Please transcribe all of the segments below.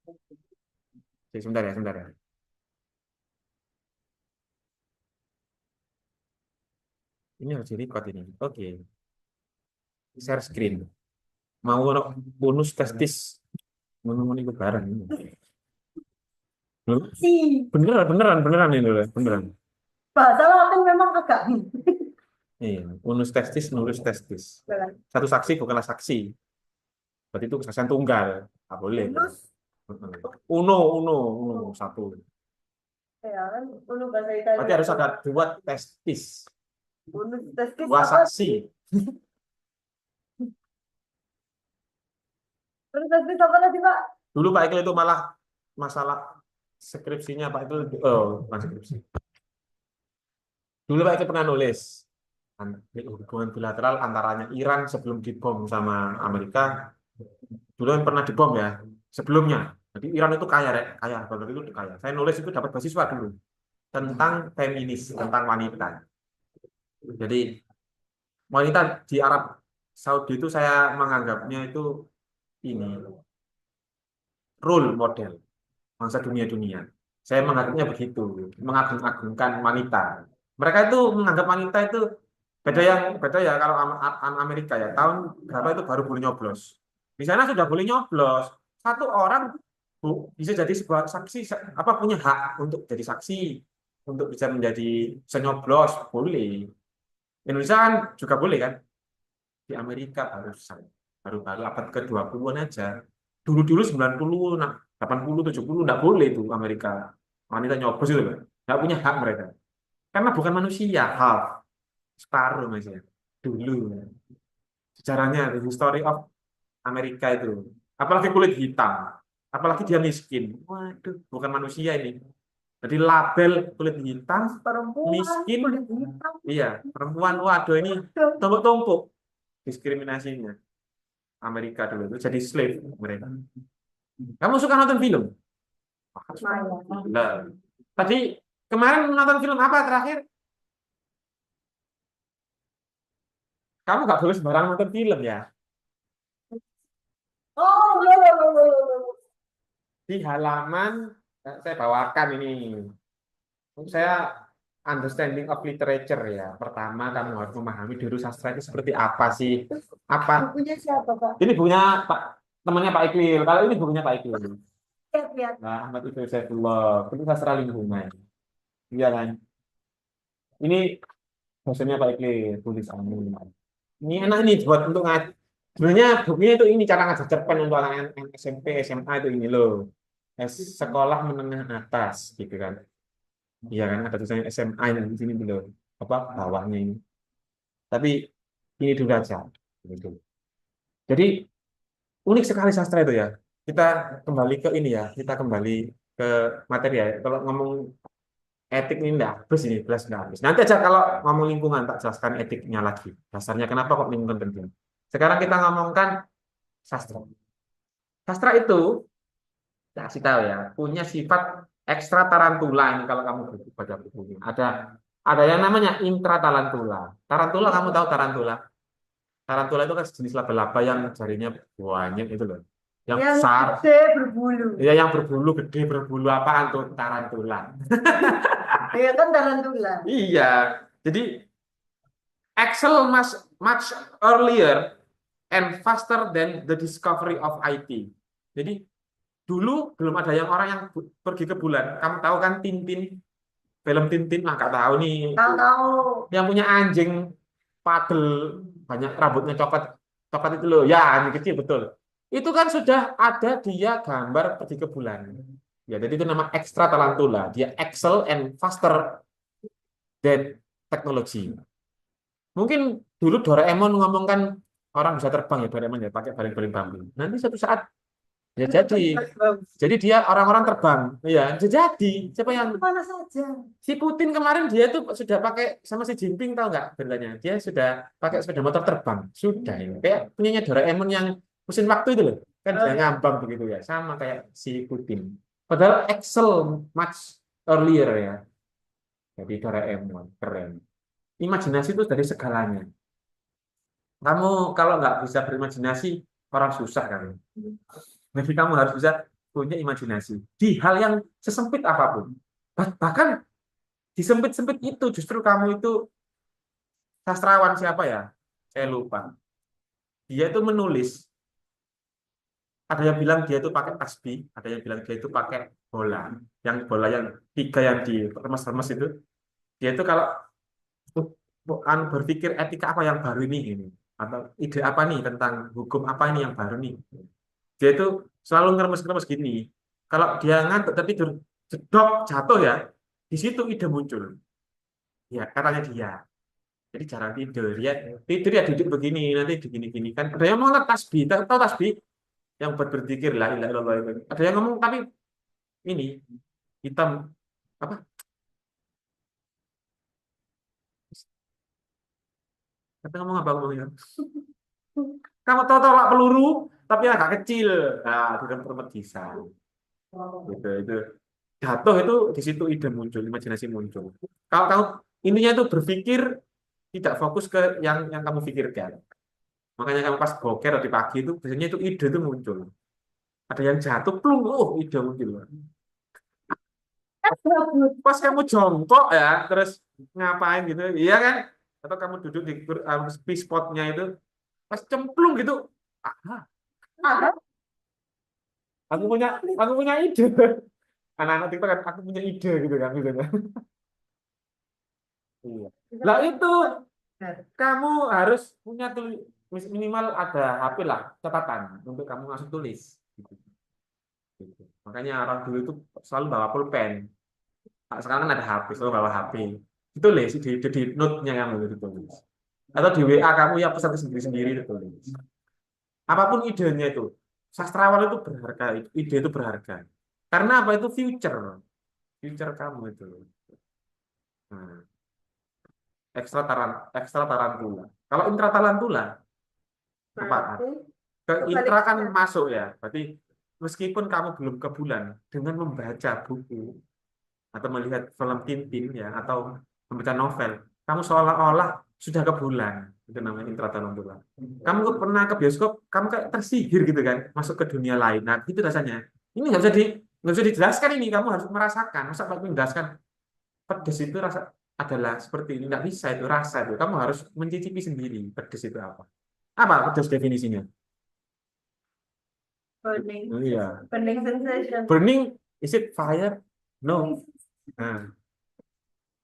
Oke, sebentar ya, sebentar ya. Ini harus di-record ini. Oke, share screen. Mau ono bonus testis. Ngomong itu barang ini. Loh, Si beneran, beneran, beneran ini loh, beneran. bahasa Latin memang agak Iya, unus testis, nulus testis. Satu saksi bukanlah saksi. Berarti itu kesaksian tunggal. Nggak boleh. unus Uno, uno, uno, satu. ya kan unus bahasa Berarti Italia harus tuh ada dua testis, unus teskis dua apa saksi. unus teskis apa tadi Pak? Dulu Pak Iqbal itu malah masalah skripsinya Pak itu, oh, bukan skripsi. Dulu Pak Iqbal pernah nulis hubungan bilateral antaranya Iran sebelum dibom sama Amerika. Dulu kan pernah dibom ya, sebelumnya. Jadi Iran itu kaya, Rek. Kaya, benar itu kaya. Saya nulis itu dapat beasiswa dulu tentang feminis, tentang wanita. Jadi wanita di Arab Saudi itu saya menganggapnya itu ini role model bangsa dunia-dunia. Saya menganggapnya begitu, mengagung-agungkan wanita. Mereka itu menganggap wanita itu beda ya kalau Amerika ya. Tahun berapa itu baru boleh nyoblos. Di sana sudah boleh nyoblos. Satu orang bisa jadi sebuah saksi apa punya hak untuk jadi saksi, untuk bisa menjadi senyoblos boleh. Indonesia kan juga boleh kan? Di Amerika baru-baru abad ke-20-an aja. Dulu-dulu 90, 80, 70 nggak boleh itu Amerika. Wanita nyoblos itu kan. Nggak punya hak mereka. Karena bukan manusia, hak. Separuh Mas ya. Dulu. Sejarahnya, the history of Amerika itu. Apalagi kulit hitam. Apalagi dia miskin. Waduh, bukan manusia ini. Jadi label kulit hitam, Perempuan miskin, kulit hitam iya, perempuan, waduh ini tumpuk-tumpuk diskriminasinya. Amerika dulu itu jadi slave mereka. Kamu suka nonton film? lumayan Nah, tadi kemarin nonton film apa terakhir? Kamu nggak boleh sembarang nonton film ya. oh iya iya iya iya, iya. Di halaman saya bawakan ini. Saya understanding of literature ya. Pertama kamu harus memahami dulu sastra itu seperti apa sih? Terus Apa? bukunya siapa Pak? Ini bukunya Pak temannya Pak Iqbal. Kalau ini bukunya Pak Iqbal. Lihat-lihat. Nah, Ahmad Iqbal Saifullah. Itu sastra lingkungan. Iya kan? Ini dosennya Pak Iqbal tulis ini enak ini buat untuk sebenarnya bukunya itu ini cara ngajar cerpen untuk anak SMP SMA itu ini loh. Sekolah menengah atas gitu kan. Iya kan ada tulisannya SMA yang di sini belum apa bawahnya ini. Tapi ini dulu aja. Gitu. Jadi unik sekali sastra itu ya. Kita kembali ke ini ya. Kita kembali ke materi ya. Kalau ngomong etik ini enggak habis ini, belas enggak habis. Nanti aja kalau ngomong lingkungan tak jelaskan etiknya lagi. Dasarnya kenapa kok lingkungan penting. Sekarang kita ngomongkan sastra. Sastra itu, saya kasih tahu ya, punya sifat ekstra tarantula ini kalau kamu baca bukunya. Ada yang namanya intra tarantula. Tarantula kamu tahu tarantula? Tarantula itu kan jenis laba-laba yang jarinya banyak itu loh. Yang Yang besar, gede berbulu. ya yang berbulu gede berbulu apaan tuh tarantula. Ya kan tarantula. Iya. Jadi Excel much earlier and faster than the discovery of IT. Jadi dulu belum ada yang orang yang pergi ke bulan. Kamu tahu kan Tintin, film Tintin lah, nggak tahu nih. Tahu-tahu. Yang punya anjing padel banyak rambutnya coklat coklat itu loh. Ya, anjing kecil betul. Itu kan sudah ada dia gambar pergi ke bulan. Ya, jadi itu nama extra tarantula. Dia excel and faster than technology. Mungkin dulu Doraemon ngomong kan orang bisa terbang ya Doraemon ya pakai baling-baling bambu. Nanti suatu saat ya jadi dia orang-orang terbang. Ya, jadi siapa yang Mana saja. si Putin kemarin dia tuh sudah pakai sama si Jinping tahu nggak beritanya? Dia sudah pakai sepeda motor terbang. Sudah ya. Kayak punyanya Doraemon yang mesin waktu itu loh. Kan Oh bisa ya. ngambang begitu ya. Sama kayak si Putin. Padahal Excel much earlier ya. Jadi Doraemon keren. Imajinasi itu dari segalanya. Kamu kalau nggak bisa berimajinasi, orang susah kan. Jadi kamu harus bisa. punya imajinasi di hal yang sesempit apapun. Bahkan di sempit-sempit itu justru kamu itu sastrawan siapa ya? Saya lupa. Dia itu menulis. Ada yang bilang dia itu pakai tasbih, ada yang bilang dia itu pakai bola. Yang bola yang tiga yang di remes-remes itu, dia itu kalau berpikir etika apa yang baru ini, atau ide apa nih tentang hukum apa ini yang baru nih. Dia itu selalu ngeremes-ngeremes gini. Kalau dia ngantuk tapi tidur, jedok jatuh ya, di situ ide muncul. Ya, katanya dia. Jadi jarang tidur. Dia tidur ya duduk begini, nanti begini-gini kan. Ada yang mau tasbih, tahu tasbih yang buat berpikir lah ilah ilallah itu. Ada yang ngomong tapi ini hitam apa? Kata ngomong apa ngomongnya? Kamu tahu tolak peluru tapi agak kecil. Nah, di dalam permet bisa. Gitu, itu jatuh itu di situ ide muncul, imajinasi muncul. Kalau kamu intinya itu berpikir tidak fokus ke yang kamu pikirkan. Makanya kamu pas boker di pagi itu biasanya itu ide itu muncul. Ada yang jatuh, plung, ide muncul. Pas kamu jongkok ya, terus ngapain gitu, iya kan? Atau kamu duduk di spotnya itu, pas cemplung gitu, ah, ah, aku punya ide. Anak-anak TikTok kan, aku punya ide gitu kan, gitu kan. Iya. Lah itu kamu harus punya minimal ada HP lah, catatan untuk kamu langsung tulis. Gitu. Gitu. Makanya orang dulu itu selalu bawa pulpen. Nah, sekarang kan ada HP, selalu bawa HP. Ditulis di note-nya kamu ditulis. Atau di WA kamu ya pesan sendiri-sendiri ditulis. Apapun idenya itu, sastrawan itu berharga, ide itu berharga. Karena apa itu future kamu itu. Nah, ekstra tarantula. Kalau intra tarantula, apa? Berarti Ke intra kan kebalikannya. masuk ya. Berarti meskipun kamu belum ke bulan, dengan membaca buku atau melihat film Tintin ya atau membaca novel, kamu seolah-olah sudah ke bulan. Itu namanya intra tarantula. Kamu pernah ke bioskop, kamu kayak tersihir gitu kan, masuk ke dunia lain. Nah, itu rasanya. Ini nggak bisa dijelaskan ini, kamu harus merasakan. Masa Pak menjelaskan pedes itu rasa adalah seperti ini, nggak bisa itu rasa itu. Kamu harus mencicipi sendiri pedes itu apa. Apa pedes definisinya? Burning. Oh, iya. Burning sensation. Burning, is it fire? No. Nah,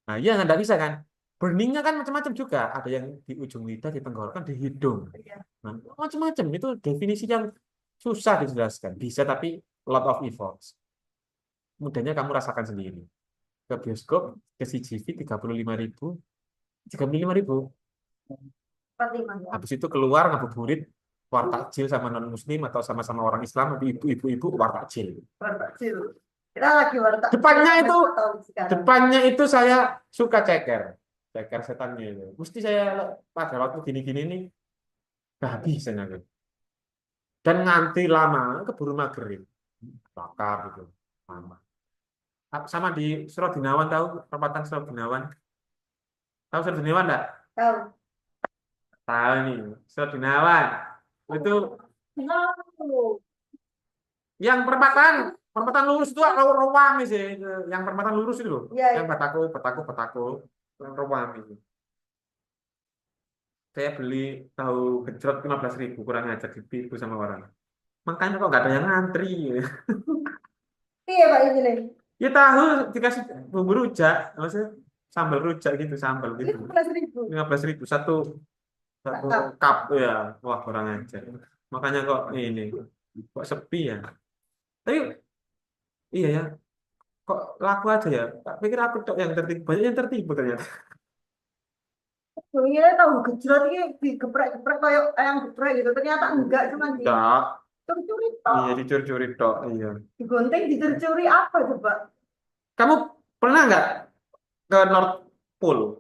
nah iya nggak bisa kan? Burningnya kan macam-macam juga. Ada yang di ujung lidah, di tenggorokan, di hidung. Nah, macam-macam. Itu definisi yang susah dijelaskan. Bisa tapi lot of efforts. Mudahnya kamu rasakan sendiri. Ke bioskop, ke CGV 35.000, 35.000. 45. Habis itu keluar ngabuburit, war takjil sama non muslim atau sama-sama orang Islam, nanti ibu-ibu war takjil. Warteg. Kita lagi warteg. Depannya itu Tahun sekarang. Depannya itu saya suka ceker, ceker setannya itu. Mesti saya pada waktu gini-gini nih kehabisan aku. Dan ngantri lama, keburu maghrib, bakar gitu, lama. Sama di Surodinawan, tahu perempatan Surodinawan? Tahu Surodinawan enggak? Tahu. Tahu nih, Surodinawan. Itu No. yang perempatan lurus itu ruang sih, yang perempatan lurus itu loh, Iya, yang iya. Batako, ruang itu. Saya beli tahu gejrot 15.000 kurang ajar ditipu sama orang. Makanya kok nggak ada yang ngantri. Iya, Pak ini nih. Ya tahu dikasih bumbu rujak, maksudnya sambal rujak gitu, sambal gitu. 15.000. 15.000 satu satu Tetap. cup ya, wah kurang ajar. Makanya kok ini kok sepi ya. Tapi iya ya, kok laku aja ya. Tak pikir aku tok yang tertipu, banyak yang tertipu ternyata. Iya, tahu gejrot ini digeprek-geprek kayak ayam geprek gitu. Ternyata enggak, cuma Enggak, dicuri-curi tok. iya dicuri-curi tok, iya. Digunting, dicuri-curi apa coba? Kamu pernah nggak ke North Pole,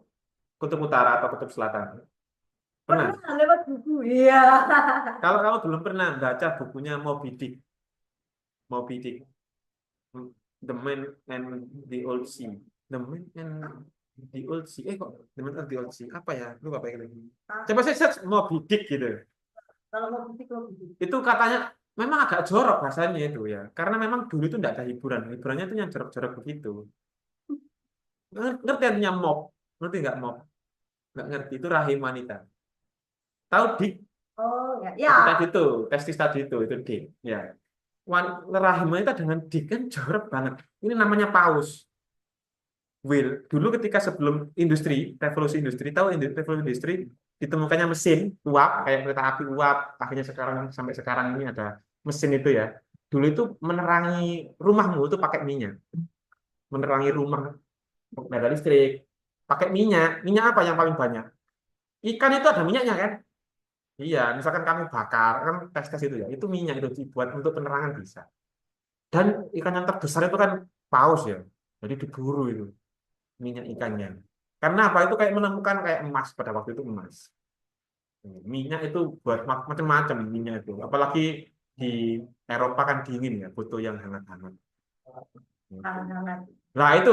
Kutub Utara atau Kutub Selatan? Pernah? Pernah lewat buku. Iya. Kalau kamu belum pernah baca bukunya Moby Dick, The Man and the Old Sea, The Man and the Old Sea, kok The Man and the Old Sea, apa ya? Lu apa lagi? Coba saya search Moby Dick gitu. Kalau mau butik, mau butik. Itu katanya memang agak jorok bahasanya itu ya. Karena memang dulu itu tidak ada hiburan. Hiburannya itu yang jorok-jorok begitu. Ngerti artinya mob? Ngerti nggak mob? Nggak ngerti. Itu rahim wanita. Tahu dik? Oh ya, Itu ya. tadi itu, testis tadi itu dik. Ya. Rahim wanita dengan dik kan jorok banget. Ini namanya paus. Dulu ketika sebelum revolusi industri, tahu revolusi industri ditemukannya mesin uap kayak kereta api uap, akhirnya sekarang sampai sekarang ini ada mesin itu ya. Dulu itu menerangi rumahmu itu pakai minyak, menerangi rumah nggak ada listrik, pakai minyak. Minyak apa yang paling banyak? Ikan itu ada minyaknya kan? Iya, misalkan kamu bakar kan tes itu ya, itu minyak itu dibuat untuk penerangan bisa. Dan ikan yang terbesar itu kan paus ya, jadi diburu itu minyak ikannya. Karena apa? Itu kayak menemukan kayak emas pada waktu itu emas. Minyak itu buat macam-macam minyak itu. Apalagi di Eropa kan dingin ya, butuh yang hangat-hangat. Gitu. Hangat-hangat. Nah itu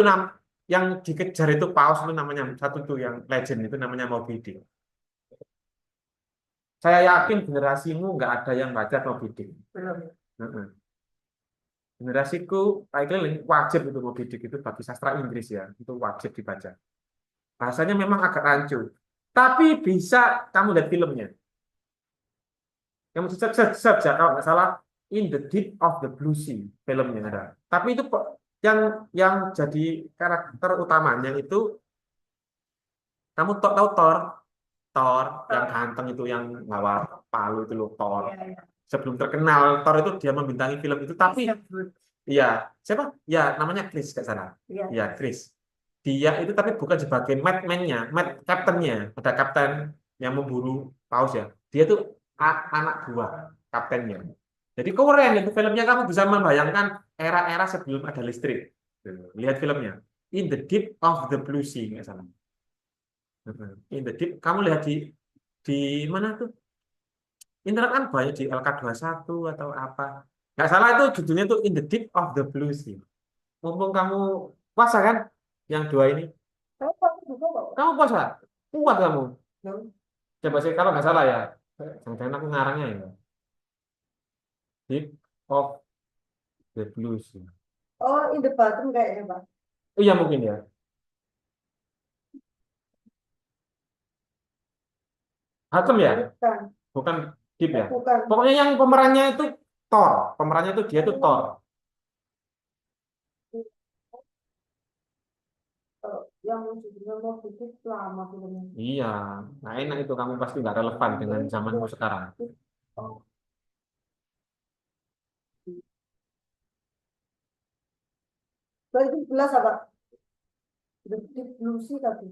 yang dikejar itu paus itu namanya satu tuh yang legend itu namanya Moby Dick. Saya yakin generasimu nggak ada yang baca Moby Dick. Belum. Heeh. Generasiku, kayaknya wajib itu Moby Dick itu bagi sastra Inggris ya, itu wajib dibaca. Bahasanya memang agak rancu, tapi bisa kamu lihat filmnya. Kamu search ya kalau nggak salah In the Deep of the Blue Sea filmnya ada. Tapi itu yang jadi karakter utamanya itu kamu tahu Thor, Thor yang ganteng itu yang bawa palu itu loh Thor. Iya, iya. Sebelum terkenal Thor itu dia membintangi film itu tapi iya siapa? Ya namanya Chris nggak salah. Iya. Ya Chris. Dia itu tapi bukan sebagai Mad-Man-nya, Captain-nya. Ada kapten yang memburu paus ya. Dia tuh anak buah kaptennya. Jadi keren itu filmnya kamu bisa membayangkan era-era sebelum ada listrik. Lihat filmnya. In the Deep of the Blue Sea nggak salah. In the Deep. Kamu lihat di mana tuh? Internet kan banyak di LK21 atau apa. Nggak salah itu judulnya tuh In the Deep of the Blue Sea. Mumpung kamu puasa kan? Yang dua ini. Saya pasti juga kok. Kamu puasa? Kuat kamu. Belum. Coba sih kalau nggak salah ya. Jangan aku ngarangnya ya. Deep of the Blue Sea. Oh, in the bathroom kayaknya, Pak. Oh iya mungkin ya. Hatem ya? Bukan. Bukan Deep ya. Bukan. Pokoknya yang pemerannya itu Thor. Pemerannya itu dia tuh Thor. Yang judulnya mau sedikit lama filmnya. Iya. Nah enak itu kamu pasti nggak relevan dengan zamanmu sekarang. 2011 apa? The Deep Blue Sea tadi.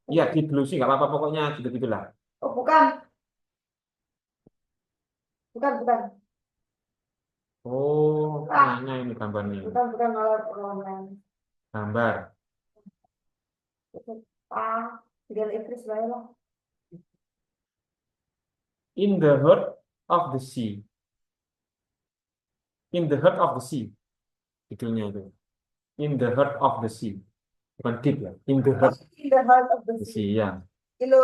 Iya di Blue Sea nggak apa-apa pokoknya gitu-gitulah. Oh, bukan. Bukan, bukan. Oh, Ah, mana ini gambarnya? bukan malah roman. Gambar. Ah, Fidel Idris lah. In the Heart of the Sea. In the Heart of the Sea. Judulnya itu. In the Heart of the Sea. Bukan deep ya. In the Oh, Heart of in the heart of the the sea. Sea ya. Kilo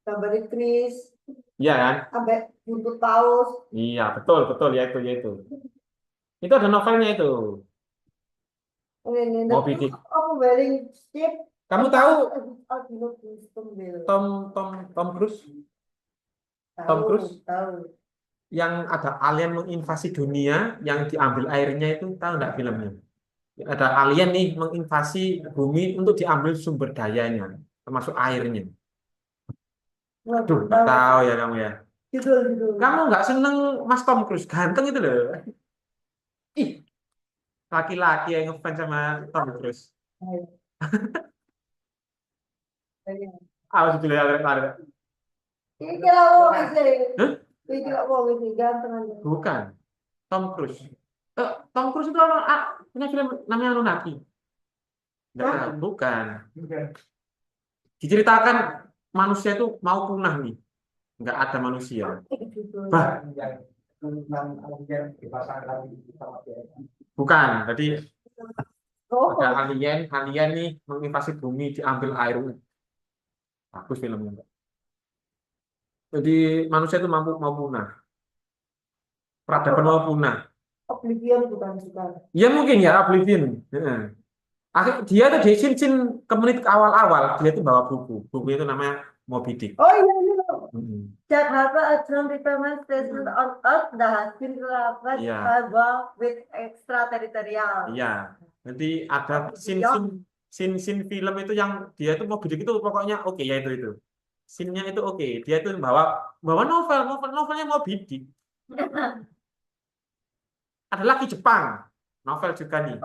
gambar Idris, Iya kan? sampai buntut paus. Iya, betul, betul ya itu ya itu. Itu ada novelnya itu. Ini the Moby Proof Dick. of a Wearing Ship. Kamu tahu Albino Winston Bale. Tom Cruise? Tom Tahu, Cruise tahu. yang ada alien menginvasi dunia yang diambil airnya itu tahu nggak filmnya? Ada alien nih menginvasi bumi untuk diambil sumber dayanya, termasuk airnya. Waduh, Aduh, nggak tahu ya kamu ya. Judul. Kamu nggak seneng Mas Tom Cruise? Ganteng itu loh. Ih, laki-laki yang ngefans sama Tom Cruise. Apa judulnya ada? Ini kira wong sih. Hah? Ini kira wong sih ganteng aja. Bukan. Tom Cruise. Tom Cruise itu punya film namanya Anunnaki. Nggak Hah? tahu. Bukan. Diceritakan manusia itu mau punah nih. Nggak ada manusia. Bah, bukan. Jadi Oh, ada alien nih menginvasi bumi, diambil air. Bagus filmnya. Jadi manusia itu mau punah. peradaban mau punah. Oblivion bukan juga. Ya mungkin ya Oblivion. Heeh. Dia tuh di scene ke menit awal-awal dia tuh bawa buku. Buku itu namanya Moby Dick. Oh iya, iya. Mm-mm. That have a drone repairman station on Earth that has been developed Iya, by Valve with extraterrestrial. iya. Nanti ada Oblivion. scene film itu yang dia tuh Moby Dick itu pokoknya oke ya itu. Scene-nya itu oke. Dia tuh bawa bawa novelnya Moby Dick. Ada lagi Jepang. Novel juga nih.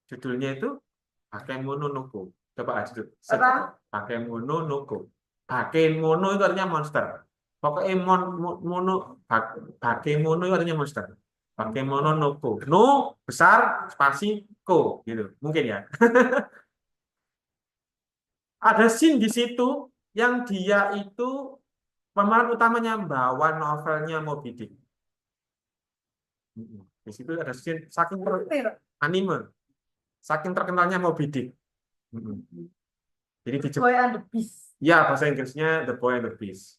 Judulnya itu Bakemono no Go. Coba aja tuh. Apa? Bakemono no Go. Bakemono itu artinya monster. Pokoknya mono Bakemono itu artinya monster. Bakemono no Go. No besar spasi Go gitu. Mungkin ya. Ada scene di situ yang dia itu pemeran utamanya bawa novelnya Moby Dick. Di situ ada scene anime. Saking terkenalnya Moby Dick. Jadi di Boy and the Beast. Ya, bahasa Inggrisnya The Boy and the Beast.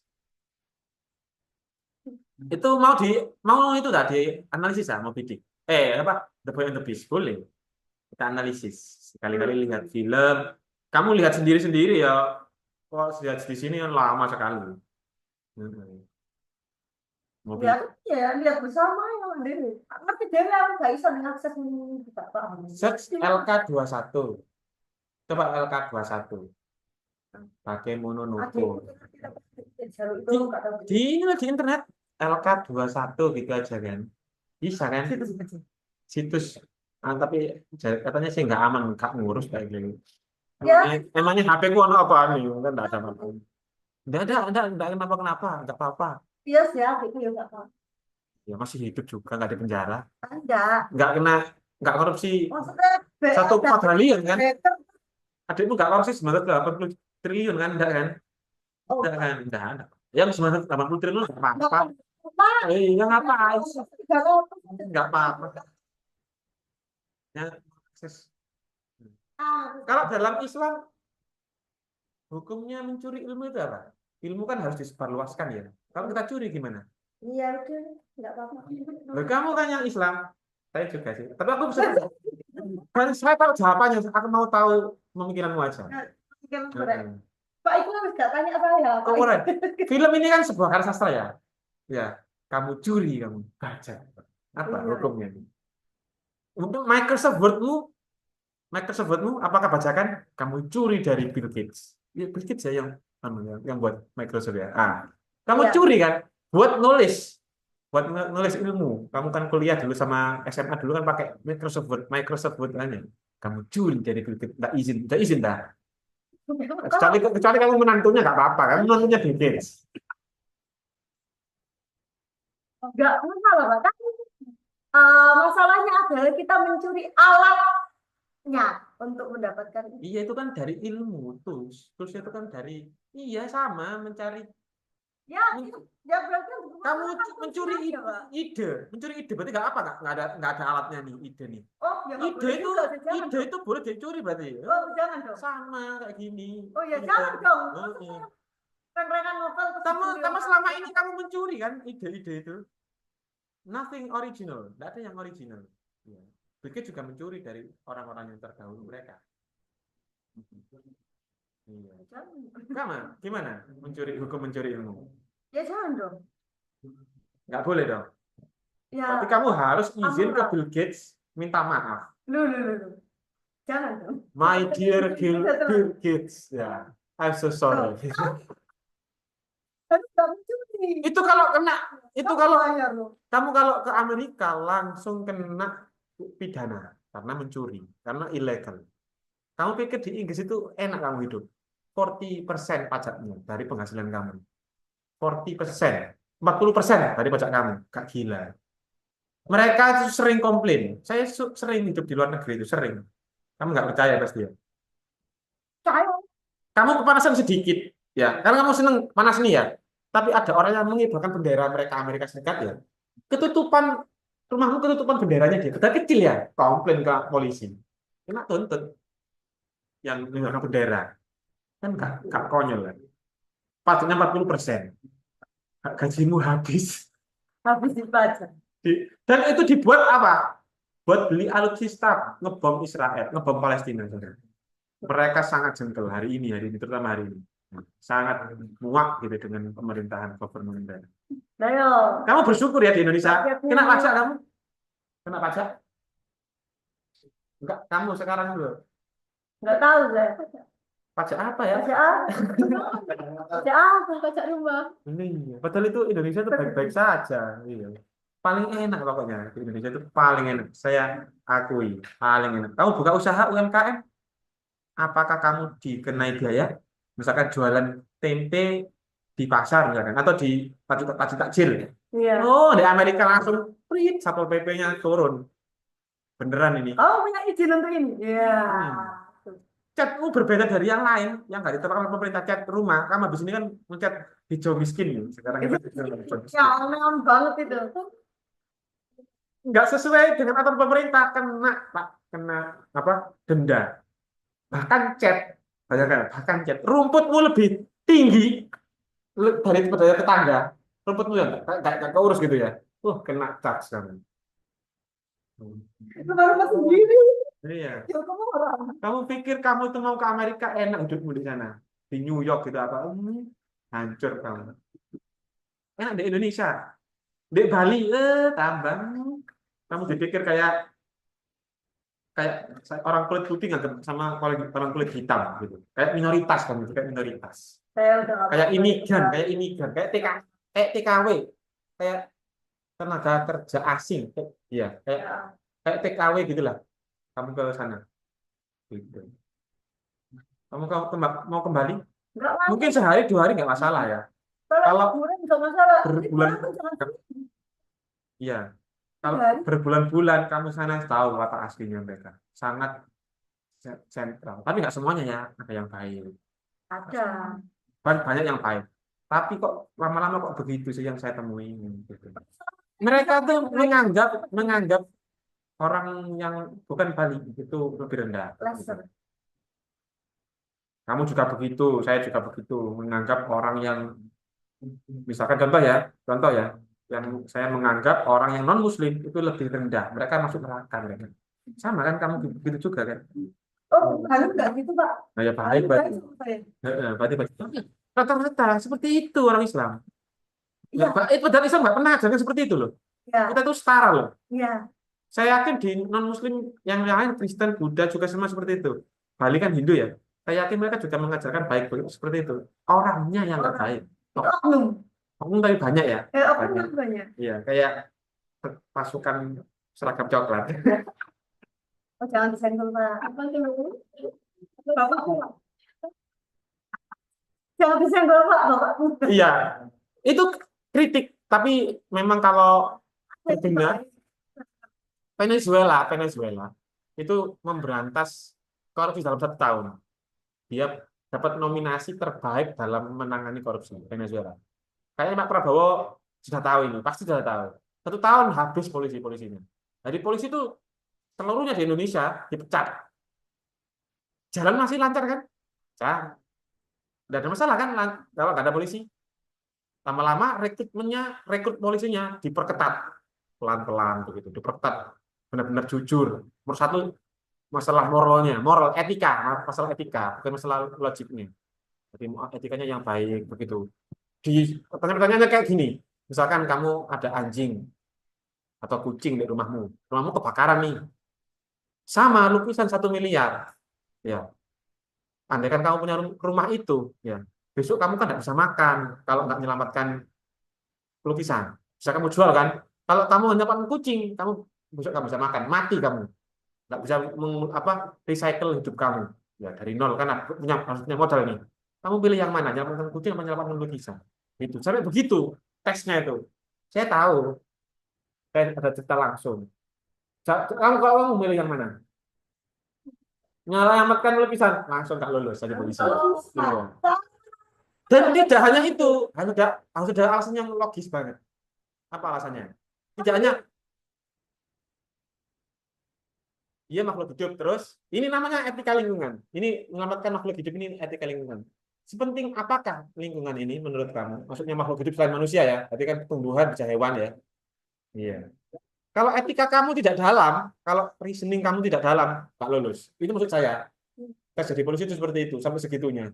Itu mau itu tadi analisis ya Moby Dick. Apa? The Boy and the Beast boleh. Kita analisis. Sekali-kali lihat film. Kamu lihat sendiri-sendiri ya. Kok lihat di sini kan lama sekali. Moby Ya, ya, lihat bersama ya, sendiri. Ngerti dhewe aku gak iso ngakses ini tidak paham. Search LK21. Coba LK21. Pakai Mononoke. Di internet LK21 gitu aja kan. Bisa kan? Situs tapi katanya sih nggak aman, nggak ngurus kayak gini. Ya. Emangnya HP ku ono apa nih? Kan nggak ada apa-apa. Nggak kenapa-kenapa, nggak apa-apa. Iya sih, itu ya nggak apa. Ya masih hidup juga, nggak di penjara. Enggak. Nggak korupsi. Maksudnya 1 quadrillion kan? better. Adikmu nggak korupsi 980 triliun kan? Enggak kan? Oh, Enggak kan? Enggak ada. Yang 980 triliun nggak apa-apa. Iya ngapain? Nggak apa-apa. Ya, akses. Kalau dalam Islam hukumnya mencuri ilmu itu apa? Ilmu kan harus disebarluaskan ya. Kalau kita curi gimana? Iya itu nggak apa-apa. Loh, kamu kan yang Islam, saya juga sih. Tapi aku bisa. Kan saya tahu jawabannya. Aku mau tahu pemikiranmu aja. Pak itu harus gak tanya saya. Keren. Film ini kan sebuah karya sastra ya. Ya, kamu curi kamu baca. Apa hukumnya? Untuk Microsoft Wordmu, apakah bacakan kamu curi dari Bill Gates? Ya, Bill Gates ya yang buat Microsoft ya. Kamu curi kan? Buat nulis ilmu. Kamu kan kuliah dulu sama SMA dulu kan pakai Microsoft Word kan ya. Kamu curi dari Bill Gates, nggak izin dah. Kecuali kamu menantunya nggak apa-apa, kamu menantunya Bill Gates. Enggak masalah, Pak. Tapi masalahnya adalah kita mencuri alatnya untuk mendapatkan itu. Iya itu kan dari ilmu, tools itu kan dari sama mencari. Ya, ya berarti Kamu mencuri ide berarti nggak apa nggak ada alatnya nih ide nih. Oh, ya ide itu boleh dicuri berarti. Oh, jangan dong. Sama kayak gini. Oh ya jangan dong. Keren-kerenan novel. Kamu selama ini kamu mencuri kan ide-ide itu. Nothing original, nggak ada yang original. Ya. Bikin juga mencuri dari orang-orang yang terdahulu mereka. Iya. Gimana? Hukum mencuri ilmu? Ya jangan dong. Nggak boleh dong. Ya. Tapi kamu harus izin ke Bill Gates minta maaf. Loh. Jangan dong. My dear Bill Gates, ya, I'm so sorry. Itu kalau kena, kamu kalau ke Amerika langsung kena pidana karena mencuri, karena ilegal. Kamu pikir di Inggris itu enak kamu hidup? 40% pajaknya dari penghasilan kamu. 40%, 40% dari pajak kamu. Gak gila. Mereka itu sering komplain. Saya sering hidup di luar negeri itu, sering. Kamu nggak percaya pasti ya? Kamu kepanasan sedikit, ya. Karena kamu seneng panas nih ya. Tapi ada orang yang mengibarkan bendera mereka Amerika Serikat ya. Rumahmu ketutupan benderanya dia. Kecil kecil ya, komplain ke polisi. Kena tuntut yang mengibarkan bendera. Kan gak konyol kan. Pajaknya 40%. Gajimu habis. Habis dipajak. Dan itu dibuat apa? Buat beli alutsista, ngebom Israel, ngebom Palestina. Saudara. Mereka sangat jengkel hari ini, terutama hari ini. Sangat muak gitu dengan pemerintahan government. Ayo, Kamu bersyukur ya di Indonesia. rakyatnya Kena ini pajak kamu? Kena pajak? Enggak, kamu sekarang dulu. nggak tahu saya. Pajak apa ya? Baca apa? Baca apa? Baca rumah. Ini, padahal itu Indonesia itu baik-baik saja. Iya. Paling enak pokoknya di Indonesia itu paling enak. Saya akui paling enak. Kamu buka usaha UMKM, apakah kamu dikenai biaya? Misalkan jualan tempe di pasar misalkan atau di pajak takjil. Iya. Oh, di Amerika langsung prit Satpol PP-nya turun. Beneran ini. Oh, punya izin untuk ini. Iya. Catmu berbeda dari yang lain yang nggak ditetapkan pemerintah cat rumah. Kamu habis ini kan mencat hijau miskin nih. Sekarang itu hijau Ya, miskin. aneh banget itu. Nggak sesuai dengan aturan pemerintah, kena Pak, kena apa, denda, bahkan cat, bayangkan, bahkan cat, rumputmu lebih tinggi dari tetangga, rumputmu yang nggak keurus gitu ya, kena charge kamu. Itu baru masuk sendiri. Iya, Ya, kamu orang. kamu pikir kamu tuh mau ke Amerika enak hidupmu di sana, di New York gitu apa, hancur kamu. Enak di Indonesia, di Bali, tambang, kamu dipikir kayak kayak orang kulit putih nggak sama orang kulit hitam gitu, kayak minoritas kamu, kayak minoritas, Saya udah nggak kayak pernah imigran, balik. kayak imigran, kayak TKW, kayak tenaga kerja asing, iya, Ya. kayak TKW gitulah, kamu ke sana gitu. Kamu mau kembali Nggak mau. mungkin sehari 2 hari nggak masalah ya, Kalau kalau liburan nggak masalah. berbulan, Liburan kan jangan iya, kalau 3 hari. berbulan-bulan kamu sana tahu watak aslinya mereka sangat sentral, tapi nggak semuanya ya, ada yang baik. Ada. Banyak yang baik. Tapi kok lama-lama kok begitu sih yang saya temui gitu. Bisa Mereka tuh baik menganggap orang yang bukan Bali itu lebih rendah. Gitu. laser. Kamu juga begitu, saya juga begitu, menganggap orang yang misalkan contoh ya, yang saya menganggap orang yang non Muslim itu lebih rendah. Mereka masuk neraka mereka. Sama kan kamu begitu juga kan? Oh, Halim nggak gitu, Pak. Nah, ya baik, Halim baik. baik sama saya. Berarti baik. Rata-rata seperti itu orang Islam. Iya, Padahal Islam nggak pernah ajarkan seperti itu loh. iya, Kita tuh setara loh. iya. Saya yakin di non-Muslim yang lain, Kristen, Buddha juga sama seperti itu. Bali kan Hindu ya. Saya yakin mereka juga mengajarkan baik seperti itu. Orangnya yang nggak Orang. baik. Itu oknum. Oknum tapi banyak ya. Oknum Banyak. kan banyak. Iya, kayak pasukan seragam coklat. Oh, jangan disenggol, Pak. Apa itu? Bapak, jangan disenggol, Pak. Bapak. Iya, itu kritik. Tapi memang kalau berguna, Venezuela itu memberantas korupsi dalam 1 tahun. Dia dapat nominasi terbaik dalam menangani korupsi Venezuela. Kayaknya Pak Prabowo sudah tahu ini, pasti sudah tahu. 1 tahun habis polisinya. Jadi polisi itu seluruhnya di Indonesia dipecat. Jalan masih lancar kan? Tidak ada masalah kan kalau nggak ada polisi. Lama-lama rekrut polisinya diperketat pelan-pelan begitu, diperketat benar-benar jujur. Nomor satu masalah moral etika, masalah etika, bukan masalah logiknya. Jadi etikanya yang baik begitu. Di pertanyaan-pertanyaannya kayak gini, misalkan kamu ada anjing atau kucing di rumahmu kebakaran nih, sama lukisan 1 miliar, ya. Andaikan kamu punya rumah itu, ya, besok kamu kan nggak bisa makan kalau nggak menyelamatkan lukisan. Bisa kamu jual kan? Kalau kamu hanya pakai kucing, kamu besok nggak bisa makan, mati kamu, nggak bisa recycle hidup kamu. Ya dari nol kan harus punya modal nih. Kamu pilih yang mana? Menyelamatkan kucing atau menyelamatkan lukisan? Itu sampai begitu teksnya itu. Saya tahu, saya ada cerita langsung. Kamu kalau kamu milih yang mana? Menyelamatkan lukisan, langsung tak lulus jadi polisi. Oh, Iya. Dan tidak hanya itu, harus ada alasan yang logis banget. Apa alasannya? Tidak hanya dia makhluk hidup terus, ini namanya etika lingkungan. Ini menyelamatkan makhluk hidup ini etika lingkungan. Sepenting apakah lingkungan ini menurut kamu? Maksudnya makhluk hidup selain manusia ya, berarti kan tumbuhan bisa hewan ya. Iya. Kalau etika kamu tidak dalam, kalau reasoning kamu tidak dalam, nggak lulus. Itu maksud saya. Tes jadi polisi itu seperti itu, sampai segitunya.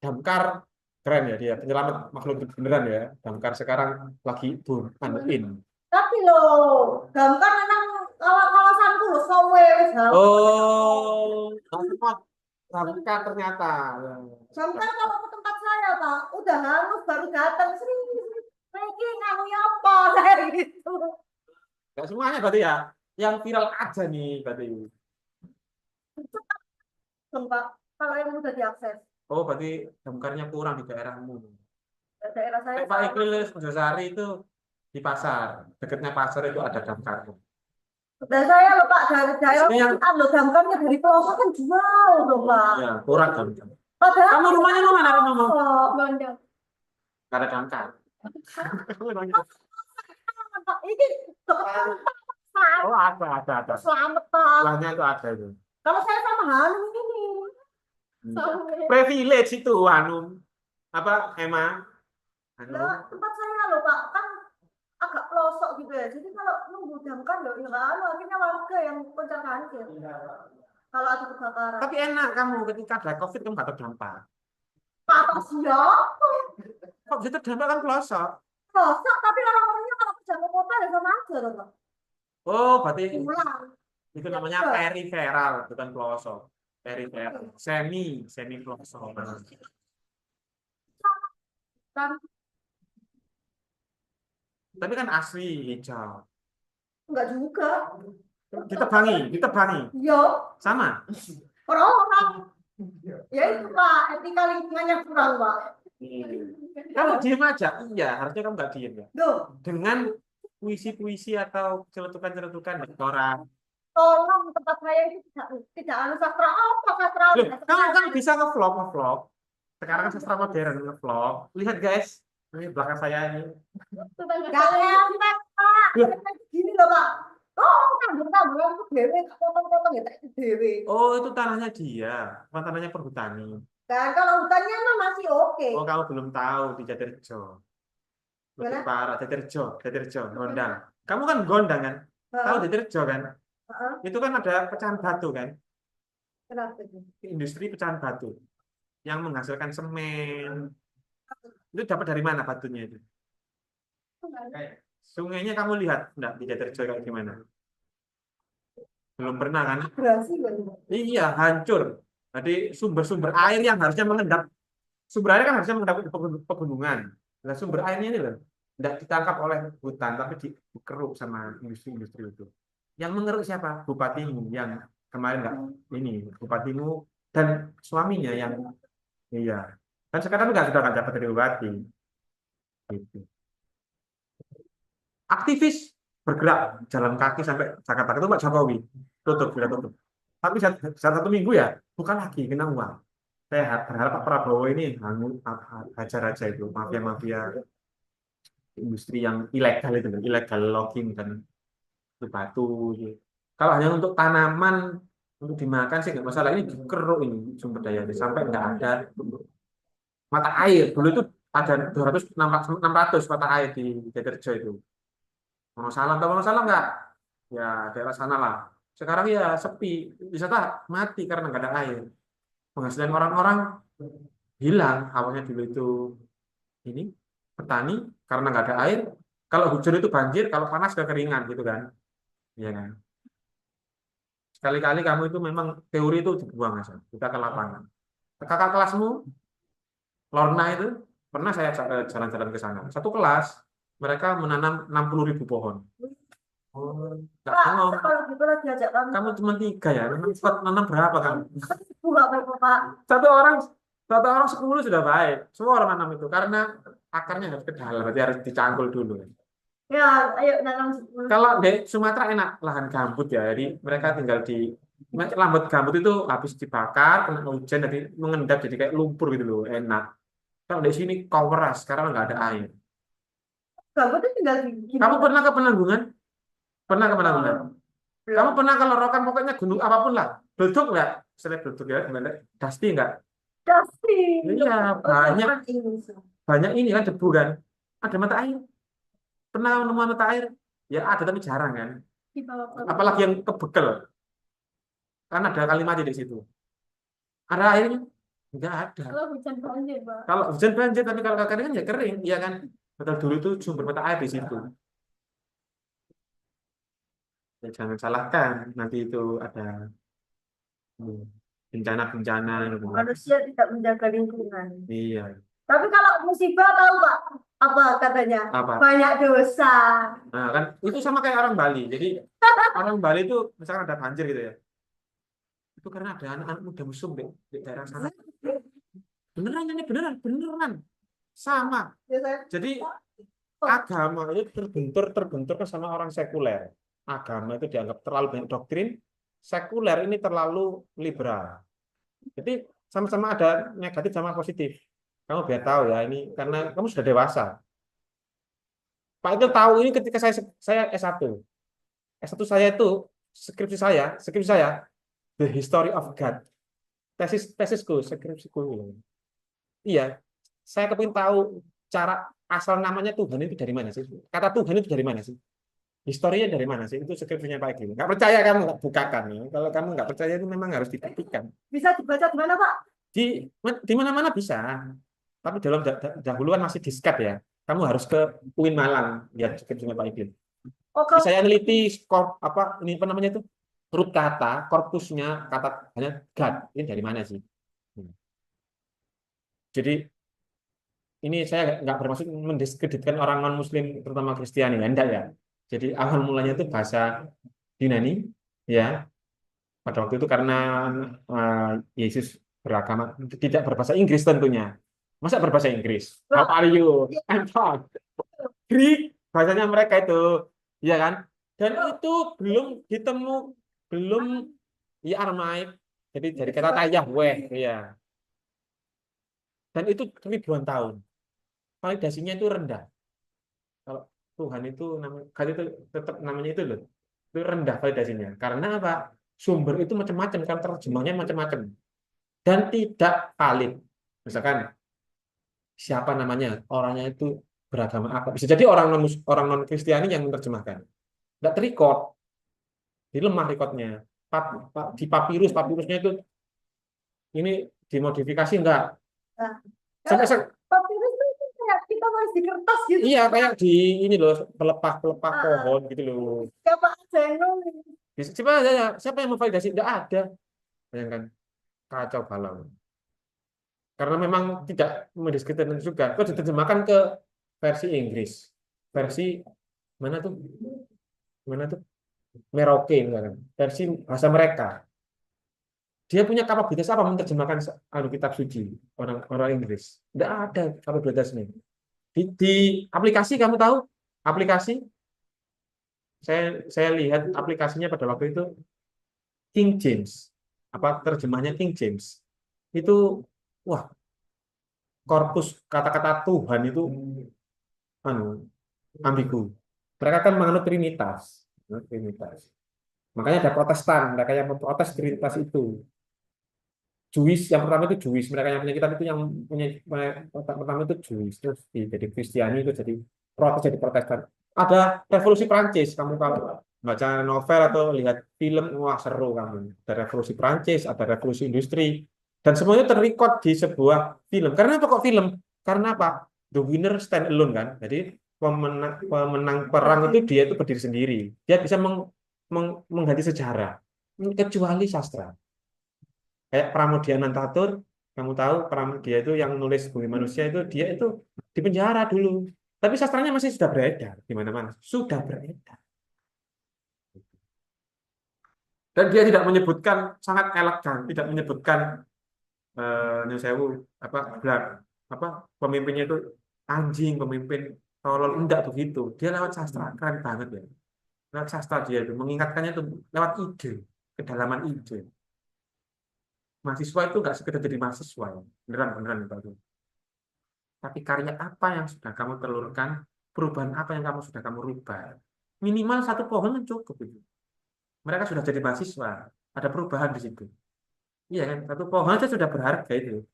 Damkar keren ya dia, penyelamat makhluk hidup beneran ya. Damkar sekarang lagi boom, in. Tapi loh, gambar memang kawasanku loh, sowe wis hafal. Oh, damkar damkar ternyata. Gambar kalau ke tempat saya, Pak, udah hangus baru datang. Sering, Regi, kamu apa? Saya gitu. Nggak semuanya berarti ya. Yang viral aja nih berarti. Cepat, Pak, kalau yang mudah diakses. Oh, berarti damkarnya kurang di daerahmu. Daerah saya Pak Ikhlas Mojosari itu di pasar. Dekatnya pasar itu ada damkar. udah saya loh Pak dari daerah Ini yang kan lo gambarnya dari pelosok kan jauh loh Pak. ya, kurang damkar. Padahal Kamu rumahnya mau mana rumahmu? oh, Bandung. Nggak ada damkar. Kamu rumahnya. Pak, ini Oh, ada. selamat Pak. Rumahnya itu ada itu. Kalau saya sama Hanum ini. Privilege itu, Hanum. Apa, Emma? Hanum. Lah, tempat saya loh Pak kan agak pelosok gitu ya. Jadi kalau nunggu damkar loh, ya nggak anu, akhirnya warga yang koncar kancir. Kalau ada kebakaran. Tapi enak kamu ketika ada COVID kamu nggak terdampak. Kata siapa? Kok bisa terdampak kan pelosok? Pelosok, tapi orang-orangnya kalau kerja ke kota ya sama aja loh Pak. Oh, berarti Pulang. itu namanya periferal, bukan pelosok. Periferal, semi pelosok. Kan Tapi kan asli hijau. enggak juga. Ditebangi. Yo, Sama. orang-orang. Ya itu Pak, etika lingkungannya kurang Pak. Kalau diem aja, iya, harusnya kamu nggak diem ya. Duh, Dengan puisi-puisi atau celetukan-celetukan di koran. tolong tempat saya itu tidak anu sastra apa sastra. Loh, kamu kan bisa ngevlog. Sekarang kan sastra modern ngevlog. Lihat guys, ini belakang saya ini. Jangan Pak. Gini loh Pak. Oh, tambah-tambah aku dewe, potong-potong ya tak dewe. Oh, itu tanahnya dia, bukan tanahnya perhutani. Dan kalau hutannya mah masih oke. Oh, kamu belum tahu di Jatirjo. Lebih Gimana? parah, Jatirjo, Gondang. Kamu kan Gondang kan? Tahu Heeh, Jatirjo kan? heeh. Itu kan ada pecahan batu kan? Kenapa itu? Industri pecahan batu yang menghasilkan semen. Itu dapat dari mana batunya itu? Sungainya kamu lihat enggak di Jatirjo kayak gimana? Belum pernah kan? Berhasil kan? Iya, hancur. Jadi sumber-sumber air yang harusnya mengendap, sumber air kan harusnya mengendap ke pegunungan. Nah, sumber airnya ini loh, tidak ditangkap oleh hutan, tapi dikeruk sama industri-industri itu. Yang mengeruk siapa? Bupatimu yang kemarin nggak ini, bupatimu dan suaminya yang iya. Dan sekarang sudah nggak dapat dari bupati. Gitu. Aktivis bergerak jalan kaki sampai Jakarta itu Pak Jokowi sudah tutup. Tapi satu minggu ya bukan lagi kena uang. Saya berharap Pak Prabowo ini hajar aja itu mafia-mafia industri yang ilegal itu, ilegal logging dan itu batu. Gitu. Kalau hanya untuk tanaman untuk dimakan sih nggak masalah. Ini dikeruk ini sumber daya sampai nggak ada mata air. Dulu itu ada 200 600 mata air di Jatirjo itu. Wonosalam, tahu Wonosalam nggak? Ya daerah sana lah. Sekarang ya sepi, wisata mati karena nggak ada air. Penghasilan orang-orang hilang. Awalnya dulu itu ini petani karena nggak ada air. Kalau hujan itu banjir, kalau panas kekeringan gitu kan. Iya kan. Sekali-kali kamu itu memang teori itu dibuang aja. Kita ke lapangan. Kakak kelasmu, Lorna itu pernah saya jalan-jalan ke sana. Satu kelas mereka menanam 60.000 pohon. Oh, nggak Pak, ngomong. kalau gitu lah diajak kami. Kamu cuma 3 ya? Nanam berapa kan? Buat apa Pak? Satu orang 10 sudah baik. Semua orang nanam itu karena akarnya harus ke dalam, berarti harus dicangkul dulu. Ya, ayo nanam 10. Kalau di Sumatera enak lahan gambut ya, jadi mereka tinggal di lambat gambut itu habis dibakar, kena hujan, jadi mengendap jadi kayak lumpur gitu loh, enak. Kalau di sini koweras karena nggak ada air. Kamu tuh tinggal gini. Kamu pernah ke Penanggungan? Pernah ke Penanggungan? Kamu pernah ke Lorokan, pokoknya gunung apapun lah. Beleduk nggak? Misalnya beleduk ya, gimana? Dasti nggak? Dasti. Iya, banyak ini kan debu kan. Ada mata air. Pernah nemu mata air? Ya ada tapi jarang kan. Di bawah Apalagi yang kebekel, kan ada kali mati di situ. Ada airnya? Enggak ada. kalau hujan banjir, Pak. Kalau hujan banjir, tapi kalau kekeringan ya kering, iya kan? Betul dulu itu sumber mata air di situ. Ya, jangan salahkan, nanti itu ada bencana-bencana gitu. Manusia tidak menjaga lingkungan. Iya. Tapi kalau musibah tahu Pak, apa katanya? Apa? Banyak dosa. Nah, kan itu sama kayak orang Bali. Jadi orang Bali itu misalkan ada banjir gitu ya. Itu karena ada anak-anak muda mesum di daerah sana. Beneran ini beneran, beneran. Sama. Ya, saya, Jadi oh, agama itu terbentur sama orang sekuler. Agama itu dianggap terlalu banyak doktrin, sekuler ini terlalu liberal. Jadi sama-sama ada negatif sama positif. Kamu biar tahu ya ini karena kamu sudah dewasa. Pak itu tahu ini ketika saya S1. S1 saya itu skripsi saya The History of God. Tesisku, skripsiku. Iya, saya kepingin tahu cara asal namanya Tuhan itu dari mana sih? Kata Tuhan itu dari mana sih? Historinya dari mana sih? Itu skripsinya Pak Gil. Nggak percaya kamu nggak bukakan ya. Kalau kamu nggak percaya itu memang harus dibuktikan. bisa dibaca di mana Pak? Di di mana-mana bisa. Tapi dalam dahuluan masih diskat ya. Kamu harus ke UIN Malang lihat skripsinya Pak Gil. Oh, kalau Saya neliti apa ini apa namanya itu root kata, korpusnya kata hanya God. Ini dari mana sih? Jadi ini saya nggak bermaksud mendiskreditkan orang non Muslim terutama Kristiani ya, enggak ya. Jadi awal mulanya itu bahasa Yunani ya. Pada waktu itu karena Yesus beragama tidak berbahasa Inggris tentunya. Masa berbahasa Inggris? How are you? I'm fine. Greek bahasanya mereka itu, ya kan? Dan itu belum ditemu, belum ya Aramaik. Jadi dari kata Yahweh, ya. Dan itu ribuan tahun. Validasinya itu rendah. Kalau Tuhan itu kan itu tetap namanya itu loh. Itu rendah validasinya. Karena apa? Sumber itu macam-macam kan terjemahnya macam-macam dan tidak valid. Misalkan siapa namanya, orangnya itu beragama apa? Bisa jadi orang non Kristiani yang menerjemahkan. Nggak terrecord, di lemah recordnya. Di papirusnya itu ini dimodifikasi enggak? nah, Sampai papirus itu kayak kita nulis di kertas gitu. iya kayak di ini loh pelepah Ah, pohon gitu loh. siapa aja yang nulis? Siapa yang memvalidasi? Enggak ada. Bayangkan kacau balau. Karena memang tidak mendiskreditkan juga. Kok diterjemahkan ke versi Inggris. Versi mana tuh? Mana tuh? Merauke kan. Versi bahasa mereka. Dia punya kapabilitas apa menerjemahkan kitab suci orang Inggris? Tidak ada kapabilitasnya. Di aplikasi kamu tahu? Aplikasi saya lihat aplikasinya pada waktu itu King James. Apa terjemahnya King James? Itu wah, korpus kata-kata Tuhan itu anu ambigu. Mereka kan menganut Trinitas. Trinitas. Makanya ada Protestan, mereka yang memprotes Trinitas itu. Jewish yang pertama itu Jewish, mereka yang punya kitab itu yang punya pertama itu Jewish, terus jadi Kristiani itu jadi Protestan. Ada Revolusi Prancis, kamu kalau baca novel atau lihat film, wah seru kamu. Ada Revolusi Prancis, ada Revolusi Industri, dan semuanya terrecord di sebuah film. Karena apa kok film? Karena apa? The winner stand alone kan. Jadi pemenang perang itu dia itu berdiri sendiri. Dia bisa mengganti sejarah. Kecuali sastra. Kayak Pramudia Anantatur, kamu tahu Pramudia itu yang nulis Bumi Manusia itu dia itu di penjara dulu. Tapi sastranya masih sudah beredar di mana-mana. Sudah beredar. Dan dia tidak menyebutkan sangat elegan, tidak menyebutkan New Sewu apa black apa pemimpinnya itu anjing, pemimpin tolol enggak begitu. Dia lewat sastra keren banget ya. Lewat sastra dia itu mengingatkannya itu lewat ide, kedalaman ide. Mahasiswa itu nggak sekedar jadi mahasiswa, ya. Beneran Pak. Tapi karya apa yang sudah kamu telurkan, perubahan apa yang sudah kamu rubah. Minimal satu pohon kan cukup itu. Mereka sudah jadi mahasiswa, ada perubahan di situ. Iya kan, satu pohon aja sudah berharga itu.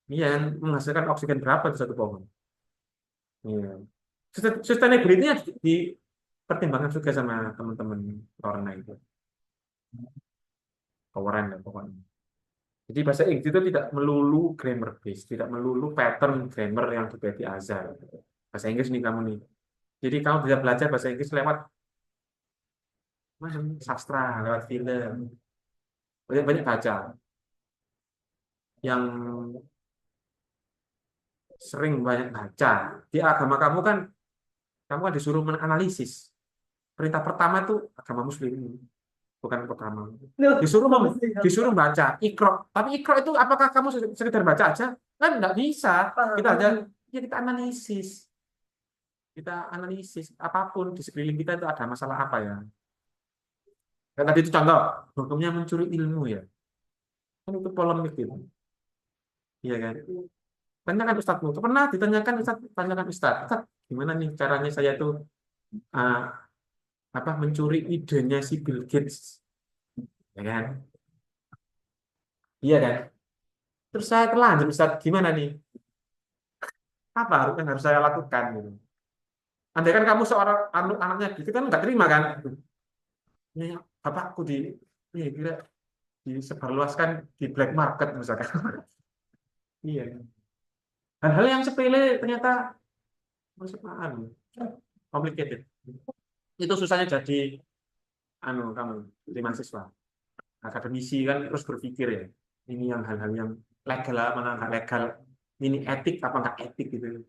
Iya kan, menghasilkan oksigen berapa itu satu pohon. Iya. Sustainability-nya dipertimbangkan juga sama teman-teman Lorna itu. Keren ya pokoknya. Jadi bahasa Inggris itu tidak melulu grammar base, tidak melulu pattern grammar yang juga di Azhar. Bahasa Inggris nih kamu nih. Jadi kamu bisa belajar bahasa Inggris lewat sastra, lewat film, banyak-banyak baca. Yang sering banyak baca di agama kamu kan disuruh menganalisis. Perintah pertama itu agama Muslim, bukan pertama. Loh, Disuruh baca ikro. Tapi ikro itu apakah kamu sekedar baca aja? Kan nggak bisa. Kita aja ya kita analisis. Kita analisis apapun di sekeliling kita itu ada masalah apa ya. Dan tadi itu contoh hukumnya mencuri ilmu ya. Kan itu polemik gitu. Iya kan? Tanyakan Ustadz, pernah ditanyakan Ustadz, tanyakan Ustadz, Ustadz, gimana nih caranya saya tuh uh, mencuri idenya si Bill Gates, ya kan? Iya kan? Terus saya terlanjur Ustadz, gimana nih? Apa yang harus saya lakukan gitu? Andai kan kamu seorang anaknya gitu kan nggak terima kan? Ini bapakku ini kira disebarluaskan di black market misalkan. Iya. Hal-hal yang sepele ternyata masuk complicated. Itu susahnya jadi kamu jadi mahasiswa. Akademisi kan terus berpikir ya. Ini yang hal-hal yang legal mana nggak legal. Ini etik apa nggak etik gitu.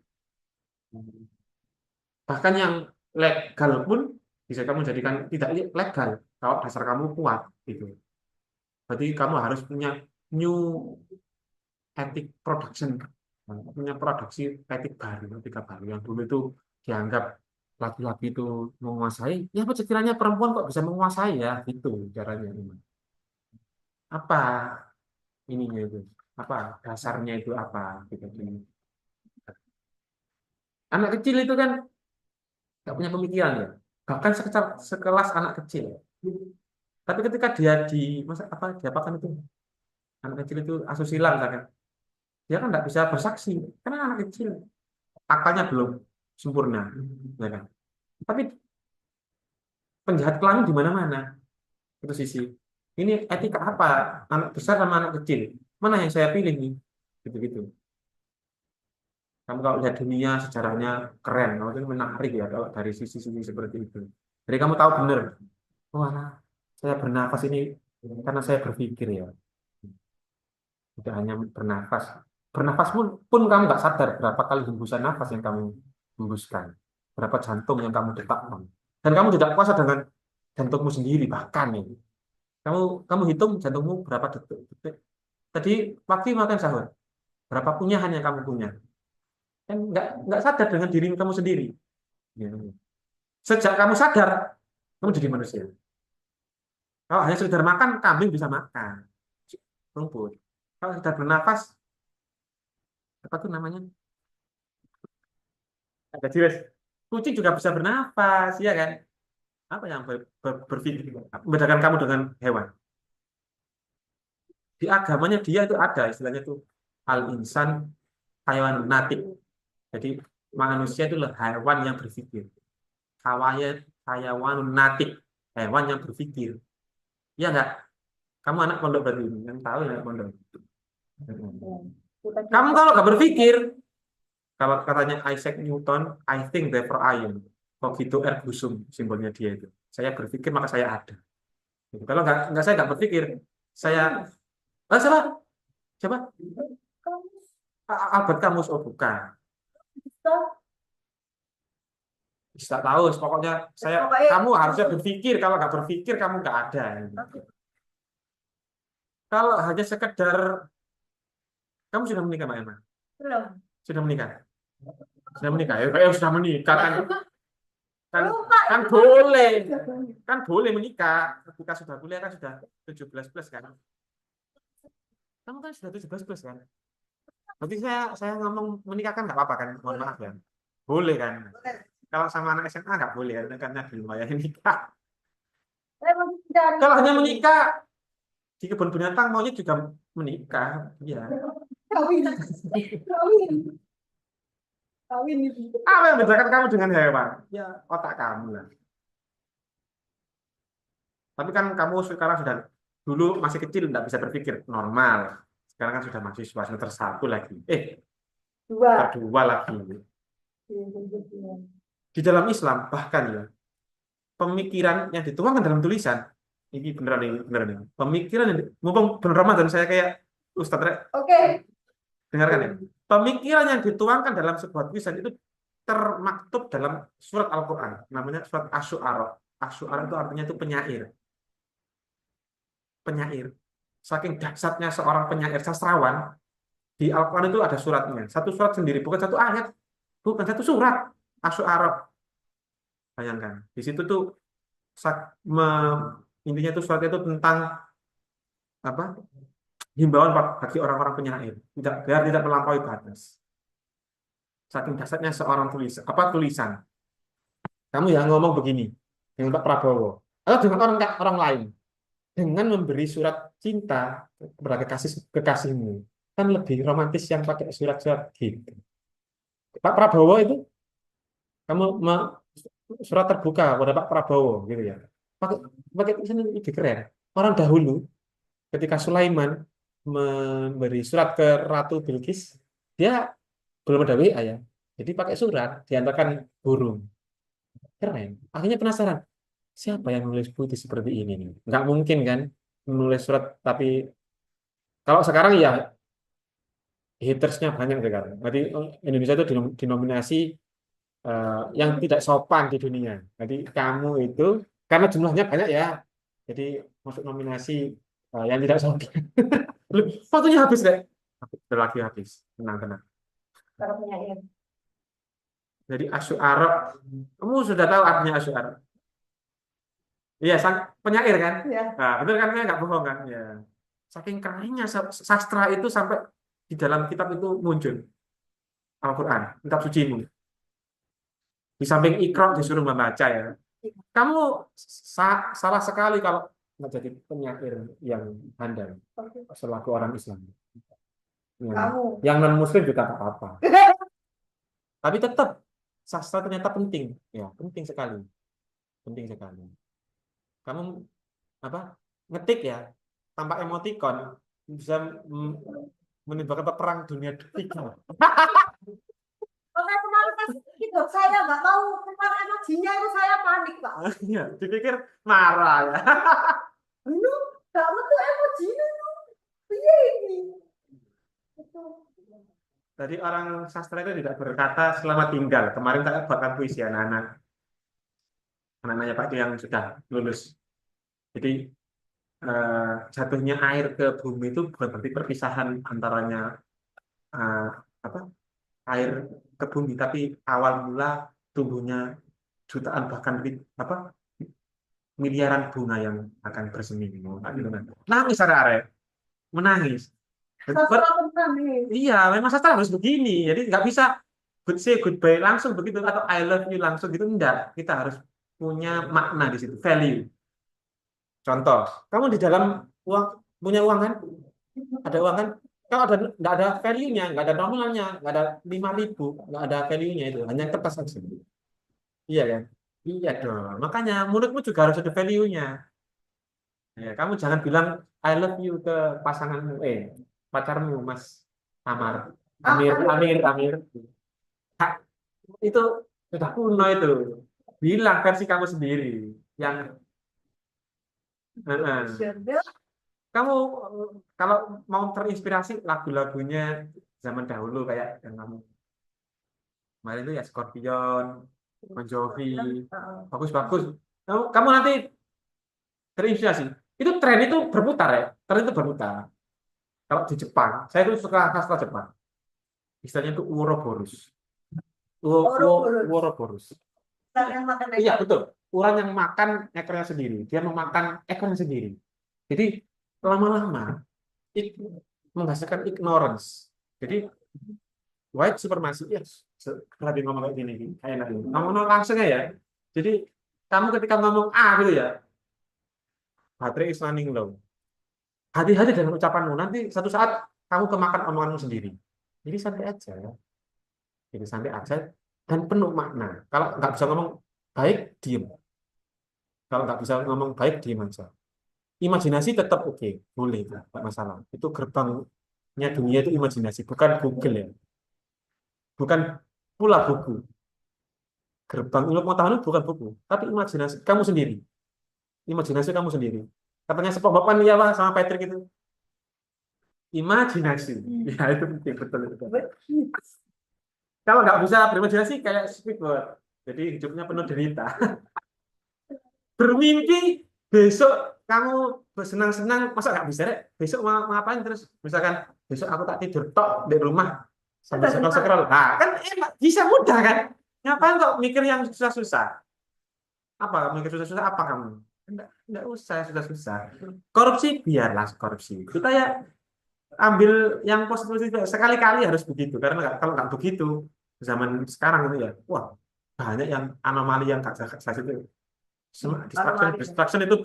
Bahkan yang legal pun bisa kamu jadikan tidak legal kalau dasar kamu kuat gitu. Berarti kamu harus punya new ethic production, punya produksi etik baru, etika baru yang dulu itu dianggap laki-laki itu menguasai. Ya apa sekiranya perempuan kok bisa menguasai ya? Itu caranya. Apa ininya itu? Apa dasarnya itu apa? Gitu. Anak kecil itu kan nggak punya pemikiran ya. Bahkan sekelas anak kecil. Tapi ketika dia diapakan itu anak kecil itu asusila misalkan, dia kan nggak bisa bersaksi karena anak kecil akalnya belum sempurna, ya kan? Tapi penjahat kelamin di mana-mana itu sisi. Ini etika apa? Anak besar sama anak kecil, mana yang saya pilih nih? Gitu-gitu. Kamu kalau lihat dunia sejarahnya keren, itu menarik ya kalau dari sisi-sisi seperti itu. Jadi kamu tahu benar, wah, saya bernafas ini karena saya berpikir ya. Tidak hanya bernafas. Bernafas pun kamu nggak sadar berapa kali hembusan nafas yang kamu hembuskan. Berapa jantung yang kamu detakkan. Dan kamu tidak puas dengan jantungmu sendiri bahkan nih. Kamu hitung jantungmu berapa detik. Tadi pagi makan sahur. Berapa punyahan yang kamu punya. Kan nggak sadar dengan diri kamu sendiri. Ya. Sejak kamu sadar, kamu jadi manusia. Kalau hanya sekedar makan, kambing bisa makan. Rumput. Kalau sudah bernafas, apa tuh namanya? Agak jelas. Kucing juga bisa bernafas, ya kan? Apa yang berpikir membedakan kamu dengan hewan? Di agamanya dia itu ada istilahnya itu al-insan hayawan natik. Jadi manusia itu adalah hewan yang berpikir. Hayawan natik, hewan yang berpikir. Ya enggak? Kamu anak pondok berarti ini, yang tahu ya pondok. Kamu kalau nggak berpikir, kalau katanya Isaac Newton, I think therefore I am. Cogito ergo sum, simbolnya dia itu. Saya berpikir maka saya ada. Kalau nggak saya nggak berpikir, saya siapa? Siapa? Albert Camus, oh bukan. Bisa tahu, pokoknya kamu harusnya berpikir. Kalau nggak berpikir, kamu nggak ada. Kalau hanya sekedar, kamu sudah menikah, Mbak Emma? Belum. Sudah menikah? Sudah menikah? Ya, sudah menikah kan boleh menikah. Ketika sudah kuliah kan sudah 17 plus kan? Kamu kan sudah 17 plus kan? Berarti saya ngomong menikah kan nggak apa-apa kan? Mohon maaf ya. Boleh kan? Kalau sama anak SMA nggak boleh karena belum bayar nikah. Kalau hanya menikah di kebun binatang maunya juga menikah, ya. Kawin itu. Apa yang membedakan kamu dengan hewan? Ya otak kamu lah. Tapi kan kamu sekarang sudah dulu masih kecil tidak bisa berpikir normal. Sekarang kan sudah mahasiswa semester 1 lagi. Semester Dua. 2 lagi. Di dalam Islam bahkan ya pemikiran yang dituangkan dalam tulisan ini beneran ini. Pemikiran yang mumpung bulan Ramadan saya kayak Ustadz Rek, Oke. dengarkan ya. Pemikiran yang dituangkan dalam sebuah tulisan itu termaktub dalam surat Al-Quran. Namanya surat Asy-Syu'ara. Asy-Syu'ara itu artinya itu penyair. Penyair. Saking dahsyatnya seorang penyair sastrawan, di Al-Quran itu ada suratnya. Satu surat sendiri, bukan satu ayat. Bukan satu surat. Asy-Syu'ara. Bayangkan. Di situ tuh intinya itu suratnya itu tentang apa? Himbauan bagi orang-orang penyair. Biar tidak melampaui batas. Saking dahsyatnya seorang tulisan. Kamu yang ngomong begini dengan Pak Prabowo atau dengan orang lain dengan memberi surat cinta kepada kekasihmu kan lebih romantis yang pakai surat-surat gitu. Pak Prabowo itu kamu surat terbuka kepada Pak Prabowo gitu ya. Pakai pakai tulisan ini lebih keren. Orang dahulu ketika Sulaiman memberi surat ke Ratu Bilqis, dia belum ada WA ya. Jadi pakai surat diantarkan burung. Keren. Akhirnya penasaran, siapa yang nulis puisi seperti ini nih? Nggak mungkin kan menulis surat, tapi kalau sekarang ya hatersnya banyak sekarang. Berarti Indonesia itu dinominasi yang tidak sopan di dunia. Jadi kamu itu, karena jumlahnya banyak ya, jadi masuk nominasi yang tidak sopan. Loh, fotonya habis deh. Udah lagi habis. Tenang. Kalau penyair. Jadi Asy'ara, kamu sudah tahu artinya Asy'ara? Iya, penyair kan? Ya. Nah, betul kan? Saya nggak bohong kan? Ya. Saking kerennya sastra itu sampai di dalam kitab itu muncul Al-Quran, kitab sucimu. Di samping Iqra disuruh membaca ya. Kamu salah sekali kalau nggak jadi penyair yang handal selaku orang Islam. Kamu. Yang non Muslim juga tak apa-apa. Tapi tetap sastra ternyata penting, ya penting sekali, penting sekali. Kamu apa ngetik ya tanpa emoticon bisa menimbulkan perang dunia ketiga. Makanya kemarin pas hidup saya nggak mau keluar energinya itu saya panik Pak. Iya, dipikir marah ya. Lu nggak betul emojinya itu. Iya ini. Tadi orang sastra itu tidak berkata selamat tinggal. Kemarin saya buatkan puisi anak-anak. Anak-anaknya Pak itu yang sudah lulus. Jadi jatuhnya air ke bumi itu bukan berarti perpisahan antaranya eh, apa air ke bumi, tapi awal mula tumbuhnya jutaan bahkan apa miliaran bunga yang akan bersemi. Gitu kan. Nangis arek-arek, menangis. Sastra tentang nih. Iya, memang sastra harus begini. Jadi nggak bisa say goodbye langsung begitu atau I love you langsung gitu. Enggak. Kita harus punya makna di situ, value. Contoh, kamu di dalam uang punya uang kan? Ada uang kan? Kalau nggak ada value-nya, nggak ada nominalnya, nggak ada 5.000, nggak ada value-nya itu, hanya kertas saja. Iya kan? Iya dong. Makanya mulutmu juga harus ada value-nya. Ya, kamu jangan bilang I love you ke pasanganmu, pacarmu, Mas Amar. Amir. Hak, itu sudah kuno itu. Bilang versi kamu sendiri. Yang kamu kalau mau terinspirasi lagu-lagunya zaman dahulu kayak yang kamu kemarin itu ya Scorpion, Bon Jovi, bagus-bagus. Kamu nanti terinspirasi. Itu tren itu berputar ya, tren itu berputar. Kalau di Jepang, saya itu suka sastra Jepang. Istilahnya itu Ouroboros. Ouroboros. Iya betul. Orang yang makan ekornya sendiri, dia memakan ekornya sendiri. Jadi lama-lama itu menghasilkan ignorance. Jadi white supremacy, yes. Setelah dia ngomong kayak gini, kayak enak ini. Ngomong langsung ya. Jadi kamu ketika ngomong A gitu ya, baterai is running low. Hati-hati dengan ucapanmu. Nanti satu saat kamu kemakan omonganmu sendiri. Jadi santai aja. Jadi santai aja dan penuh makna. Kalau nggak bisa ngomong baik, diem. Kalau nggak bisa ngomong baik, diem aja. Imajinasi tetap oke, boleh, nggak masalah. Itu gerbangnya dunia itu imajinasi, bukan Google ya, bukan pula buku. Gerbang ilmu pengetahuan itu bukan buku, tapi imajinasi kamu sendiri. Imajinasi kamu sendiri. Katanya SpongeBob kan ya Pak, sama Patrick itu. Imajinasi. Ya itu penting betul itu. Kalau nggak bisa berimajinasi kayak Squidward. Jadi hidupnya penuh derita. Bermimpi besok kamu bersenang-senang, masa nggak bisa deh? Besok mau ngapain terus? Misalkan besok aku tak tidur tok di rumah sambil scroll-scroll. Nah, kan bisa mudah kan? Ngapain kok mikir yang susah-susah? Apa mikir susah-susah apa kamu? Enggak usah susah-susah. Korupsi biarlah korupsi. Kita ya ambil yang positif sekali-kali harus begitu karena kalau nggak begitu zaman sekarang itu ya wah banyak yang anomali yang nggak saya itu distraction itu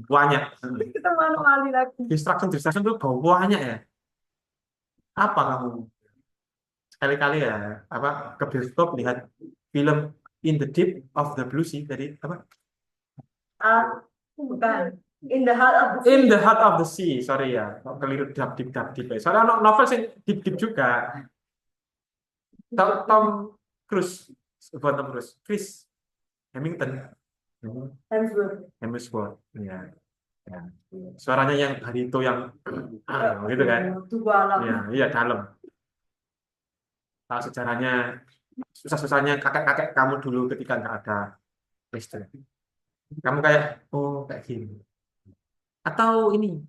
banyak. Kita manuali lagi. Distraction itu banyak ya. Apa kamu sekali-kali ya apa ke bioskop lihat film In the Deep of the Blue Sea dari apa? Bukan. In the Heart of the Sea. In the Heart of the Sea, sorry ya, keliru dap deep. Soalnya novel sih deep juga. Tom Cruise, bukan Tom Cruise, Chris Hamilton, Hemsworth, ya. Ya. Suaranya yang hari itu yang gitu kan? Iya, iya dalam. Tahu sejarahnya, susah-susahnya kakek-kakek kamu dulu ketika nggak ada listrik. Kamu kayak, oh kayak gini. Atau ini,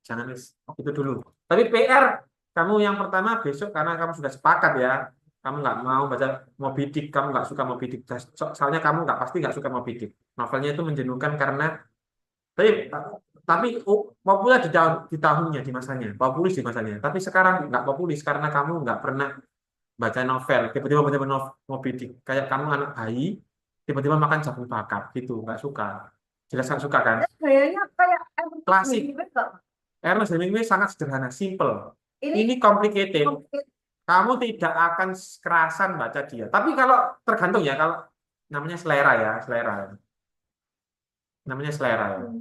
jangan itu dulu. Tapi PR, kamu yang pertama besok karena kamu sudah sepakat ya, kamu nggak mau baca Moby Dick, kamu nggak suka Moby Dick. Soalnya kamu nggak pasti nggak suka Moby Dick. Novelnya itu menjenuhkan karena, tapi populer di tahunnya, di masanya, populis di masanya. Tapi sekarang nggak populis karena kamu nggak pernah baca novel, tiba-tiba baca Moby Dick. Kayak kamu anak bayi, tiba-tiba makan jagung bakar, gitu, nggak suka. Jelas nggak suka kan? Kayaknya kayak Klasik. Ernest Hemingway sangat sederhana, simple. Ini complicated. Kamu tidak akan kerasan baca dia. Tapi kalau tergantung ya, kalau namanya selera ya, selera. Namanya selera ya.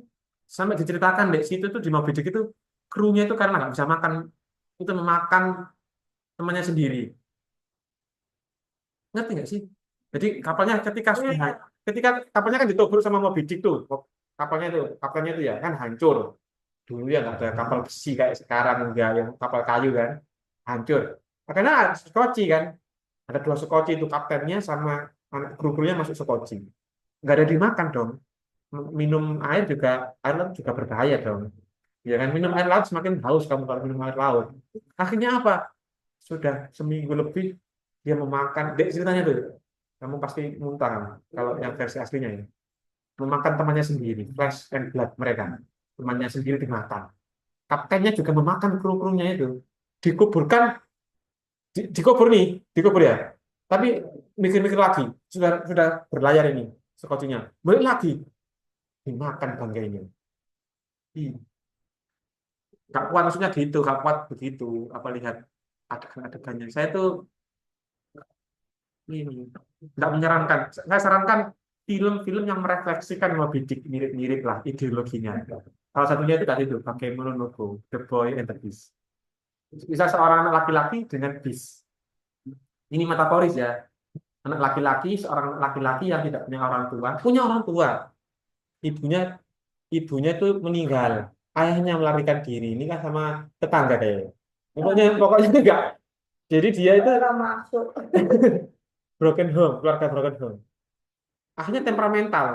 Sampai diceritakan di situ tuh di Moby Dick itu krunya itu karena nggak bisa makan, itu memakan temannya sendiri. Ngerti nggak sih? Jadi kapalnya ketika kapalnya kan ditubruk sama Moby Dick tuh, kapalnya itu ya kan hancur. Dulu ya nggak ada kapal besi kayak sekarang enggak yang kapal kayu kan hancur karena skoci kan ada 2 skoci itu kaptennya sama anak kru-krunya masuk skoci nggak ada dimakan dong minum air juga air laut juga berbahaya dong ya kan minum air laut semakin haus kamu kalau minum air laut akhirnya apa sudah seminggu lebih dia memakan dek ceritanya tuh kamu pasti muntah kalau yang versi aslinya ya memakan temannya sendiri flesh and blood mereka temannya sendiri dimakan. Kaptennya juga memakan kru-krunya itu. Dikuburkan, dikubur nih, dikubur ya. Tapi mikir-mikir lagi, sudah berlayar ini, sekocinya. Balik lagi, dimakan banggainya. Gak kuat maksudnya gitu, gak kuat begitu. Apa lihat adegan-adegannya. Saya tuh ini nggak menyarankan. Saya sarankan film-film yang merefleksikan Moby Dick mirip-mirip lah ideologinya. Salah satunya itu tadi itu Bakemono no Go, The Boy and the Beast. Bisa seorang anak laki-laki dengan beast. Ini metaforis ya. Anak laki-laki, seorang laki-laki yang tidak punya orang tua. Ibunya ibunya itu meninggal. Ayahnya melarikan diri. Ini kan sama tetangga deh. Pokoknya enggak. Jadi dia itu masuk. broken home, keluarga broken home. Akhirnya temperamental.